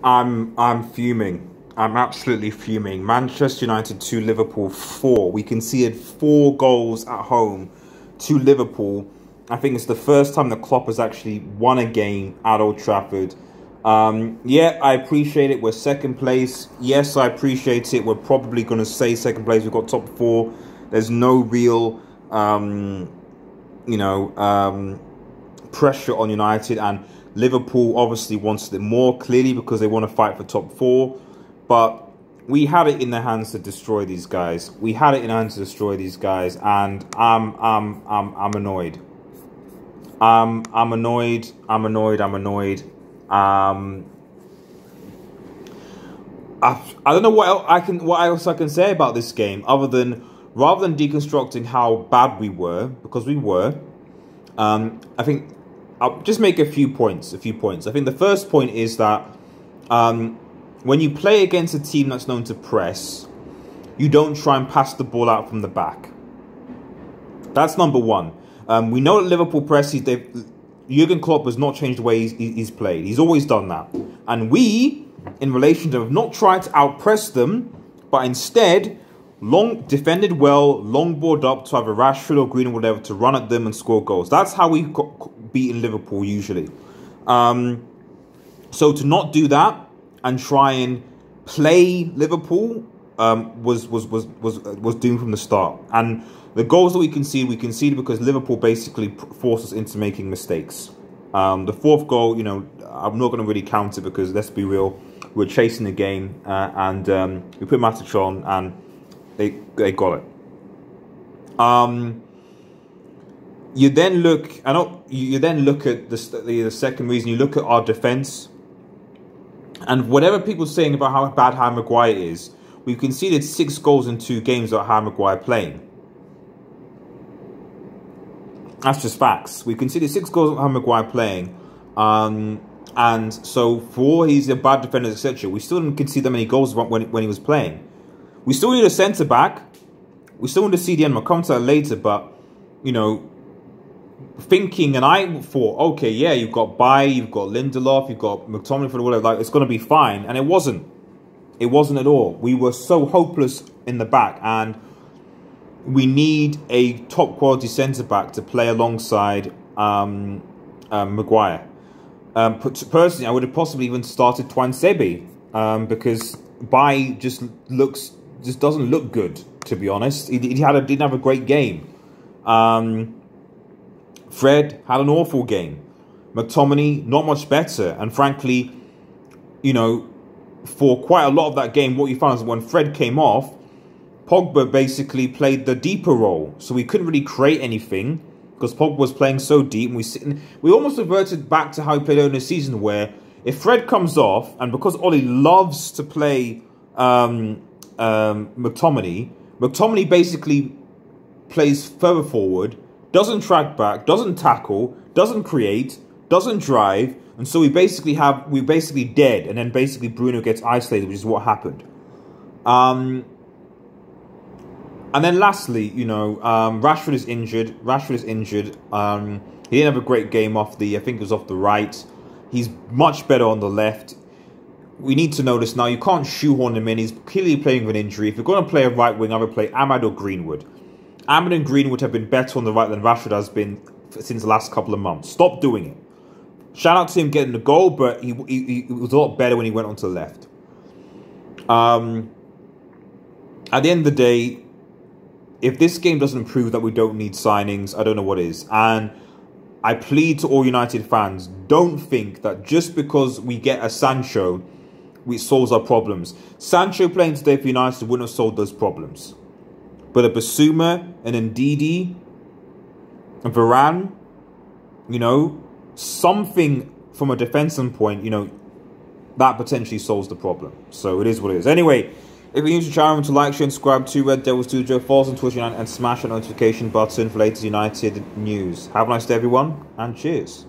I'm fuming. I'm absolutely fuming. Manchester United 2, Liverpool 4. We conceded 4 goals at home to Liverpool. I think it's the first time the Klopp has actually won a game at Old Trafford. Yeah, I appreciate it. We're second place. Yes, I appreciate it. We're probably going to say second place. We've got top 4. There's no real, pressure on United. And Liverpool obviously wanted it more, clearly, because they want to fight for top 4. But we had it in their hands to destroy these guys. We had it in our hands to destroy these guys, and I'm annoyed. I'm annoyed. I don't know what else I can say about this game other than, rather than deconstructing how bad we were, because we were. I think I'll just make a few points. I think the first point is that when you play against a team that's known to press, you don't try and pass the ball out from the back. That's number one. We know that Liverpool press, Jurgen Klopp has not changed the way he's played. He's always done that. And we, in relation to, have not tried to out-press them, but instead long defended well, long board up to either Rashford or Green or whatever to run at them and score goals. That's how we've beaten Liverpool usually. So to not do that and try and play Liverpool was doomed from the start. And the goals that we conceded because Liverpool basically forced us into making mistakes. The 4th goal, I'm not going to really count it because, let's be real, we're chasing the game and we put Matic on and they got it. You then look at the second reason. You look at our defence, and whatever people are saying about how bad Harry Maguire is, we've conceded 6 goals in 2 games without Harry Maguire playing. That's just facts. We conceded 6 goals without Harry Maguire playing, and so for he's a bad defender, etc. We still didn't concede that many goals when he was playing. We still need a centre back. We still need a CDM. I'll come to that later, but thinking, and I thought, okay, yeah, you've got Baye, you've got Lindelof, you've got McTominay for the whatever, like it's going to be fine, and it wasn't. It wasn't at all. We were so hopeless in the back, and we need a top quality centre back to play alongside Maguire. Personally, I would have possibly even started Tuanzebe because Baye just doesn't look good, to be honest. He didn't have a great game. Fred had an awful game. McTominay, not much better. And frankly, for quite a lot of that game, what you found is when Fred came off, Pogba basically played the deeper role. So we couldn't really create anything because Pogba was playing so deep. And we almost reverted back to how he played earlier in the season, where if Fred comes off, and because Ollie loves to play McTominay basically plays further forward, doesn't track back, doesn't tackle, doesn't create, doesn't drive, and so we're basically dead, and then basically Bruno gets isolated, which is what happened. And then lastly, Rashford is injured. He didn't have a great game I think it was off the right. He's much better on the left. We need to know this now. You can't shoehorn him in. He's clearly playing with an injury. If you're going to play a right wing, I would play Ahmad or Greenwood. Ahmad and Greenwood have been better on the right than Rashford has been since the last couple of months. Stop doing it. Shout out to him getting the goal, but he was a lot better when he went onto the left. At the end of the day, if this game doesn't prove that we don't need signings, I don't know what is. And I plead to all United fans, don't think that just because we get a Sancho, it solves our problems. Sancho playing today for United wouldn't have solved those problems. But a Basuma, an Ndidi, a Varane, something from a defensive point, that potentially solves the problem. So it is what it is. Anyway, if you're new to the channel, remember to like, share, and subscribe to Red Devil Studio. Follow us on Twitter and smash that notification button for latest United news. Have a nice day, everyone, and cheers.